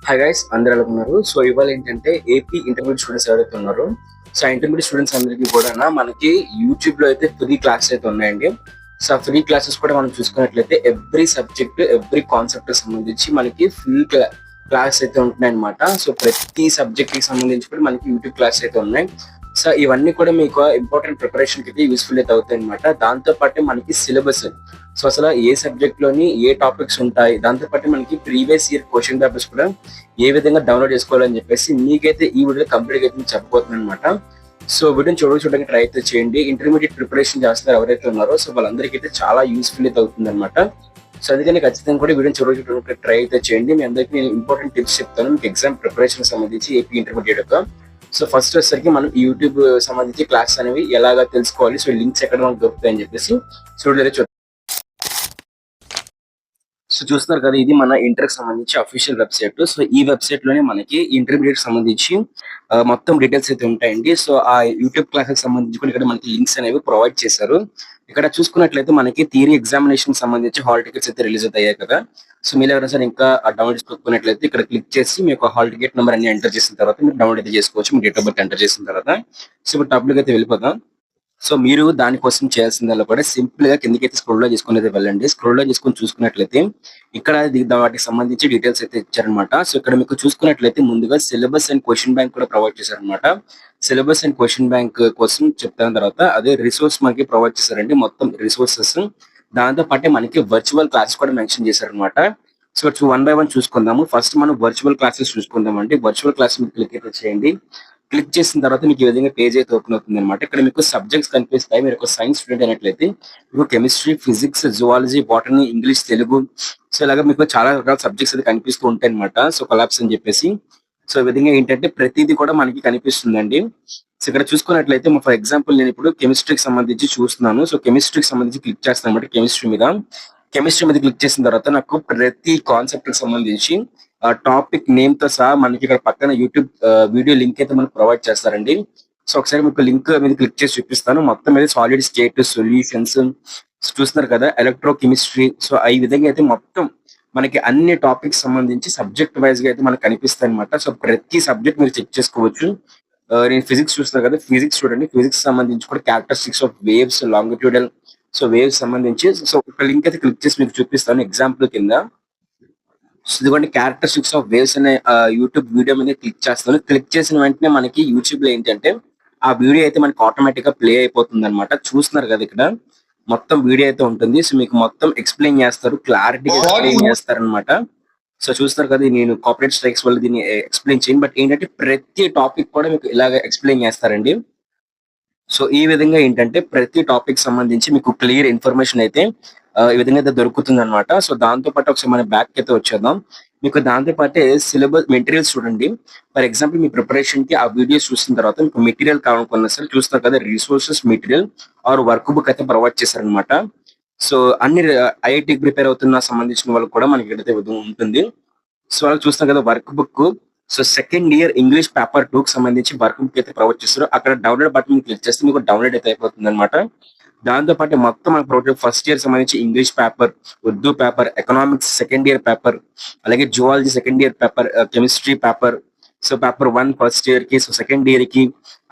Hi guys, అందరూ ఎలా ఉన్నారు? సో ఇవాళ ఏంటంటే ఏపీ ఇంటర్మీడియట్ స్టూడెంట్స్ ఎవరైతే ఉన్నారో, సో ఆ ఇంటర్మీడియట్ స్టూడెంట్స్ అందరికీ కూడా మనకి యూట్యూబ్ లో అయితే ఫ్రీ క్లాసెస్ అయితే ఉన్నాయండి. సో ఆ ఫ్రీ క్లాసెస్ కూడా మనం చూసుకున్నట్లయితే ఎవ్రీ సబ్జెక్ట్ ఎవ్రీ కాన్సెప్ట్ సంబంధించి మనకి ఫుల్ క్లాస్ అయితే ఉంటున్నాయి అనమాట. సో ప్రతి సబ్జెక్ట్ కి సంబంధించి కూడా మనకి యూట్యూబ్ క్లాస్ అయితే ఉన్నాయి. సో ఇవన్నీ కూడా మీకు ఇంపార్టెంట్ ప్రిపరేషన్ కి అయితే యూస్ఫుల్ అయితే అవుతాయి అనమాట. దాంతో పాటు మనకి సిలబస్, సో అసలు ఏ సబ్జెక్ట్ లోని ఏ టాపిక్స్ ఉంటాయి, దాంతో పాటు మనకి ప్రీవియస్ ఇయర్ క్వశ్చన్ పేపర్స్ కూడా ఏ విధంగా డౌన్లోడ్ చేసుకోవాలని చెప్పేసి మీకైతే ఈ వీడియో కంప్లీట్ అయితే చెప్పబోతున్నాను అనమాట. సో వీడియోని చూడడానికి ట్రై అయితే చేయండి. ఇంటర్మీడియట్ ప్రిపరేషన్ చేస్తున్నారు ఎవరైతే ఉన్నారో, సో వాళ్ళందరికీ అయితే చాలా యూస్ఫుల్ అయితే అవుతుంది అనమాట. సో అందుకని ఖచ్చితంగా కూడా వీడియోని చూడడానికి ట్రై అయితే చేయండి. మీ అందరికీ నేను ఇంపార్టెంట్ టిప్స్ చెప్తాను మీకు ఎగ్జామ్ ప్రిపరేషన్ సంబంధించి ఏపీ ఇంటర్మీడియట్ యొక్క. సో ఫస్ట్ వచ్చేసరికి మనం యూట్యూబ్ సంబంధించి క్లాస్ అనేవి ఎలాగా తెలుసుకోవాలి, సో లింక్స్ ఎక్కడ మనకు దొరుకుతాయని చెప్పేసి చూడలేదు. సో చూస్తున్నారు కదా, ఇది మన ఇంటర్ కి సంబంధించి అఫీషియల్ వెబ్సైట్. సో ఈ వెబ్సైట్ లోనే మనకి ఇంటర్మీడియట్ సంబంధించి మొత్తం డీటెయిల్స్ అయితే ఉంటాయండి. సో ఆ యూట్యూబ్ క్లాసెస్ సంబంధించి కూడా ఇక్కడ మనకి లింక్స్ అనేవి ప్రొవైడ్ చేశారు. ఇక్కడ చూసుకున్నట్లయితే మనకి థియరీ ఎగ్జామినేషన్ సంబంధించి హాల్ టికెట్స్ అయితే రిలీజ్ అవుతాయి కదా. సో మీరు ఎవరైనా సరే ఇంకా డౌన్లోడ్ చేసుకోకున్నట్లయితే ఇక్కడ క్లిక్ చేసి మీ యొక్క హాల్ టికెట్ నెంబర్ అన్ని ఎంటర్ చేసిన తర్వాత మీరు డౌన్లోడ్ అయితే చేసుకోవచ్చు. మీ డేట్ ఆఫ్ బర్త్ ఎంటర్ చేసిన తర్వాత. సో ఇప్పుడు టాపిక్ అయితే వెళ్ళిపోతాం. సో మీరు దానికోసం చేయాల్సిందల్లా కూడా సింపుల్ గా కిందకైతే స్క్రోల్ లో చేసుకుని వెళ్ళండి. స్క్రోల్ లో చేసుకుని చూసుకున్నట్లయితే ఇక్కడ వాటికి సంబంధించి డీటెయిల్స్ అయితే ఇచ్చారనమాట. సో ఇక్కడ మీకు చూసుకున్నట్లయితే ముందుగా సిలబస్ అండ్ క్వశ్చన్ బ్యాంక్ కూడా ప్రొవైడ్ చేశారనమాట. సిలబస్ అండ్ క్వశ్చన్ బ్యాంక్ కోసం చెప్తాన తర్వాత అదే రిసోర్స్ మనకి ప్రొవైడ్ చేశారండి, మొత్తం రిసోర్సెస్. దాంతో పాటే మనకి వర్చువల్ క్లాసెస్ కూడా మెన్షన్ చేశారనమాట. సో వన్ బై వన్ చూసుకుందాము. ఫస్ట్ మనం వర్చువల్ క్లాసెస్ చూసుకుందాం అండి. వర్చువల్ క్లాస్ మీద క్లిక్ అయితే చేయండి. క్లిక్ చేసిన తర్వాత మీకు ఈ విధంగా పేజ్ అయితే ఓపెన్ అవుతుంది అనమాట. ఇక్కడ మీకు సబ్జెక్ట్స్ కనిపిస్తాయి. మీరు ఒక సైన్స్ స్టూడెంట్ అయినట్లయితే మీకు chemistry, physics, zoology, botany, English, Telugu, so ఇలాగా మీకు చాలా రకాల సబ్జెక్ట్స్ అయితే కనిపిస్తూ ఉంటాయి అనమాట. సో కొలాబ్స్ అని చెప్పేసి. సో ఈ విధంగా ఏంటంటే ప్రతిదీ కూడా మనకి కనిపిస్తుందండి. సో ఇక్కడ చూసుకున్నట్లయితే ఫర్ ఎగ్జాంపుల్ నేను ఇప్పుడు కెమిస్ట్రీకి సంబంధించి చూస్తున్నాను. సో కెమిస్ట్రీకి సంబంధించి క్లిక్ చేస్తాను అనమాట. కెమిస్ట్రీ మీద క్లిక్ చేసిన తర్వాత నాకు ప్రతి కాన్సెప్ట్ కి సంబంధించి టాపిక్ నేమ్ తో సహా మనకి ఇక్కడ పక్కన యూట్యూబ్ వీడియో లింక్ అయితే మనకు ప్రొవైడ్ చేస్తారండి. సో ఒకసారి మీకు లింక్ మీద క్లిక్ చేసి చూపిస్తాను. మొత్తం మీద సాలిడ్ స్టేట్ సొల్యూషన్స్ చూస్తున్నారు కదా, ఎలక్ట్రో కెమిస్ట్రీ. సో ఈ విధంగా అయితే మొత్తం మనకి అన్ని టాపిక్స్ సంబంధించి సబ్జెక్ట్ వైజ్ గా అయితే మనకు కనిపిస్తాయి అనమాట. సో ప్రతి సబ్జెక్ట్ మీరు చెక్ చేసుకోవచ్చు. నేను ఫిజిక్స్ చూస్తున్నా కదా, ఫిజిక్స్ చూడండి. ఫిజిక్స్ సంబంధించి కూడా characteristics of waves, longitudinal, so waves సంబంధించి సో ఒక లింక్ అయితే క్లిక్ చేసి మీకు చూపిస్తాను ఎగ్జాంపుల్ కింద. ఇదిగోండి క్యారెక్టరిస్టిక్స్ ఆఫ్ వేవ్స్ అనే యూట్యూబ్ వీడియో మీద క్లిక్ చేస్తాను. క్లిక్ చేసిన వెంటనే మనకి యూట్యూబ్ లో ఏంటంటే ఆ వీడియో అయితే మనకి ఆటోమేటిక్ గా ప్లే అయిపోతుంది అనమాట. చూస్తున్నారు కదా, ఇక్కడ మొత్తం వీడియో అయితే ఉంటుంది. సో మీకు మొత్తం ఎక్స్ప్లెయిన్ చేస్తారు, క్లారిటీగా ఎక్స్ప్లెయిన్ చేస్తారు అనమాట. సో చూస్తారు కదా, నేను కాపరేట్ స్ట్రైక్స్ వల్ల దీన్ని ఎక్స్ప్లెయిన్ చేయను, బట్ ఏంటంటే ప్రతి టాపిక్ కూడా మీకు ఇలాగ ఎక్స్ప్లెయిన్ చేస్తారండి. సో ఈ విధంగా ఏంటంటే ప్రతి టాపిక్ సంబంధించి మీకు క్లియర్ ఇన్ఫర్మేషన్ అయితే ఈ విధంగా అయితే దొరుకుతుంది అనమాట. సో దాంతో పాటు ఒకసారి మన బ్యాక్ అయితే వచ్చేద్దాం. మీకు దాంతో పాటే సిలబస్ మెటీరియల్స్ చూడండి. ఫర్ ఎగ్జాంపుల్ మీ ప్రిపరేషన్ కి ఆ వీడియోస్ చూసిన తర్వాత మీకు మెటీరియల్ కావాలనుకున్నా సరే చూస్తారు కదా, resources, material or work book అయితే ప్రొవైడ్ చేశారనమాట. సో అన్ని ఐఐటికి ప్రిపేర్ అవుతున్న సంబంధించిన వాళ్ళకి కూడా మనకి ఇక్కడైతే ఉంటుంది. సో వాళ్ళు చూస్తాం కదా work book. So second year English paper 2 కి సంబంధించి వర్క్ బుక్ అయితే ప్రొవైడ్ చేస్తారు. అక్కడ డౌన్లోడ్ బటన్ క్లిక్ చేస్తే మీకు డౌన్లోడ్ అయితే అయిపోతుంది అనమాట. దాంతో పాటు మొత్తం మన ప్రొడక్ట్ ఫస్ట్ ఇయర్ సంబంధించి English paper, Urdu paper, economics second year paper, అలాగే zoology second year paper, chemistry paper, so paper 1 first year కి, సో సెకండ్ ఇయర్ కి,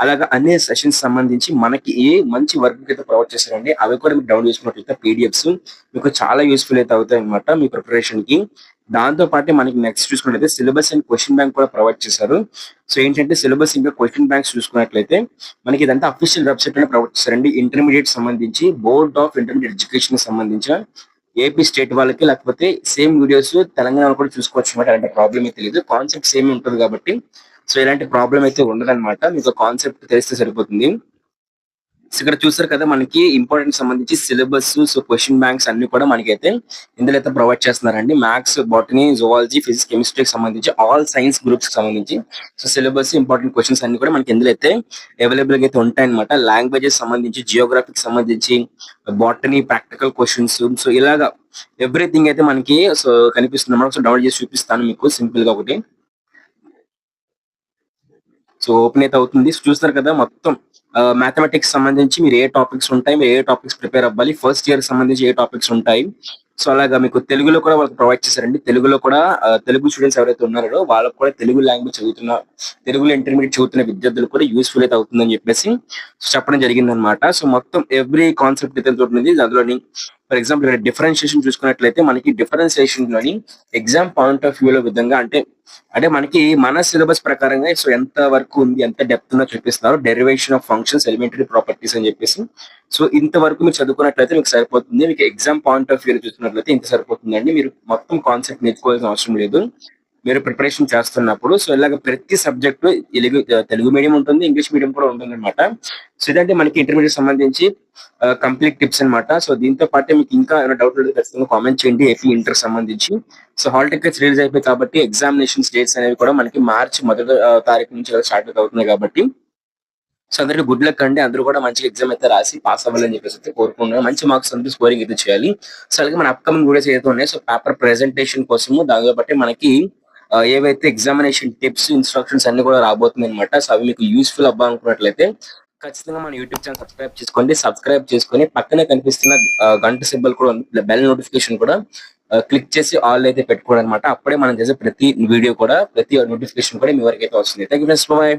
అలాగా అన్ని సెషన్స్ సంబంధించి మనకి ఏ మంచి వర్క్ అయితే ప్రొవైడ్ చేశారండి. అవి కూడా మీకు డౌన్లోడ్ చేసుకున్నట్లయితే పీడిఎఫ్స్ మీకు చాలా యూస్ఫుల్ అయితే అవుతాయి అనమాట మీ ప్రిపరేషన్ కి. దాంతో పాటు మనకి నెక్స్ట్ చూసుకున్నట్లయితే సిలబస్ అండ్ క్వశ్చన్ బ్యాంక్ కూడా ప్రొవైడ్ చేశారు. సో ఏంటంటే సిలబస్ ఇంకా క్వశ్చన్ బ్యాంక్స్ చూసుకున్నట్లయితే మనకి ఇదంతా అఫీషియల్ వెబ్సైట్ లోనే ప్రొవైడ్ చేశారండి. ఇంటర్మీడియట్ సంబంధించి బోర్డ్ ఆఫ్ ఇంటర్మీడియట్ ఎడ్యుకేషన్ సంబంధించిన ఏపీ స్టేట్ వాళ్ళకి, లేకపోతే సేమ్ వీడియోస్ తెలంగాణ కూడా చూసుకోవచ్చు అనమాట. అలాంటి ప్రాబ్లం అయితే తెలియదు, కాన్సెప్ట్ సేమ్ ఉంటుంది కాబట్టి సో ఇలాంటి ప్రాబ్లం అయితే ఉండదన్నమాట. మీకు కాన్సెప్ట్ తెలిస్తే సరిపోతుంది. సో ఇక్కడ చూసారు కదా, మనకి ఇంపార్టెంట్ సంబంధించి సిలబస్, సో క్వశ్చన్ బ్యాంక్స్ అన్ని కూడా మనకైతే ఇందులో అయితే ప్రొవైడ్ చేస్తున్నారండి. మ్యాథ్స్, బాటనీ, జువాలజీ, ఫిజిక్స్, కెమిస్ట్రీకి సంబంధించి ఆల్ సైన్స్ గ్రూప్స్ కి సంబంధించి సో సిలబస్, ఇంపార్టెంట్ క్వశ్చన్స్ అన్ని కూడా మనకి ఇందులో అయితే అవైలబుల్ గా అయితే ఉంటాయన్నమాట. లాంగ్వేజెస్ సంబంధించి, జియోగ్రఫీకి సంబంధించి, బాటనీ ప్రాక్టికల్ క్వశ్చన్స్, సో ఇలాగా ఎవ్రీథింగ్ అయితే మనకి సో కనిపిస్తుంది అన్నమాట. సో డౌన్లోడ్ చేసి చూపిస్తాను మీకు సింపుల్ గా ఒకటి. సో ఓపెన్ అయితే అవుతుంది. చూస్తారు కదా, మొత్తం మ్యాథమెటిక్స్ సంబంధించి మీరు ఏ టాపిక్స్ ఉంటాయి, మీరు ఏ టాపిక్స్ ప్రిపేర్ అవ్వాలి, ఫస్ట్ ఇయర్ సంబంధించి ఏ టాపిక్స్ ఉంటాయి, సో అలాగా మీకు తెలుగులో కూడా వాళ్ళకి ప్రొవైడ్ చేశారండి. తెలుగులో కూడా తెలుగు స్టూడెంట్స్ ఎవరైతే ఉన్నారో వాళ్ళకి కూడా తెలుగు లాంగ్వేజ్ చదువుతున్న తెలుగులో ఇంటర్మీడియేట్ చదువుతున్న విద్యార్థులు కూడా యూస్‌ఫుల్ అయితే అవుతుందని చెప్పేసి చెప్పడం జరిగిందనమాట. సో మొత్తం ఎవ్రీ కాన్సెప్ట్ అయితే ఉంటుంది. అందులోని ఫర్ ఎగ్జాంపుల్ ఇక్కడ డిఫరెన్షియేషన్ చూసుకున్నట్లయితే మనకి డిఫరెన్షియేషన్‌లోని ఎగ్జామ్ పాయింట్ ఆఫ్ వ్యూలో విధంగా అంటే మనకి మన సిలబస్ ప్రకారంగా సో ఎంత వరకు ఉంది, ఎంత డెప్త్ ఉందో చూపిస్తున్నారు. Derivation of functions, elementary properties అని చెప్పేసి. సో ఇంతవరకు మీరు చదువుకున్నట్లయితే మీకు సరిపోతుంది. మీకు ఎగ్జామ్ పాయింట్ ఆఫ్ వ్యూలో చూసుకున్నట్లయితే ఇంత సరిపోతుందండి. మీరు మొత్తం కాన్సెప్ట్ నేర్చుకోవాల్సిన అవసరం లేదు. మీరు ప్రిపరేషన్ చేస్తున్నప్పుడు. సో ఇలాగ ప్రతి సబ్జెక్టు తెలుగు మీడియం ఉంటుంది, ఇంగ్లీష్ మీడియం కూడా ఉంటుందన్నమాట. సో ఇదంటే మనకి ఇంటర్మీడియట్ సంబంధించి కంప్లీట్ టిప్స్ అన్నమాట. సో దీంతో పాటే మీకు ఇంకా ఏమైనా డౌట్ ఉంటే ఖచ్చితంగా కామెంట్ చేయండి ఏపీ ఇంటర్ సంబంధించి. సో హాల్ టికెట్స్ రిలీజ్ అయిపోయి కాబట్టి ఎగ్జామినేషన్స్ డేట్స్ అనేవి కూడా మనకి మార్చి మొదటి తారీఖు నుంచి స్టార్ట్ అవుతున్నాయి కాబట్టి సో అందరికి గుడ్ లక్ అండి. అందరూ కూడా మంచిగా ఎగ్జామ్ అయితే రాసి పాస్ అవ్వాలని చెప్పేసి అయితే కోరుకుంటున్నాను. మంచి మార్క్స్ అంతా స్కోరింగ్ అయితే చేయాలి. సో అలాగే మన అప్కమింగ్ వీడియోస్ ఏదైతే ఉన్నాయో సో పేపర్ ప్రెజెంటేషన్ కోసము దానితో బట్టి మనకి ఏవైతే ఎగ్జామినేషన్ టిప్స్, ఇన్స్ట్రక్షన్స్ అన్ని కూడా రాబోతున్నాయి అనమాట. సో అవి మీకు యూస్ఫుల్ అవ్వ అనుకున్నట్లయితే ఖచ్చితంగా మన యూట్యూబ్ ఛానల్ సబ్స్క్రైబ్ చేసుకోండి. సబ్స్క్రైబ్ చేసుకొని పక్కనే కనిపిస్తున్న గంట సింబల్ కూడా ఉంది, బెల్ నోటిఫికేషన్ కూడా క్లిక్ చేసి ఆల్ అయితే పెట్టుకోండి అనమాట. అప్పుడే మనం చేసే ప్రతి వీడియో కూడా ప్రతి నోటిఫికేషన్ కూడా మీ వరకు అయితే వస్తుంది. Thank you friends, bye.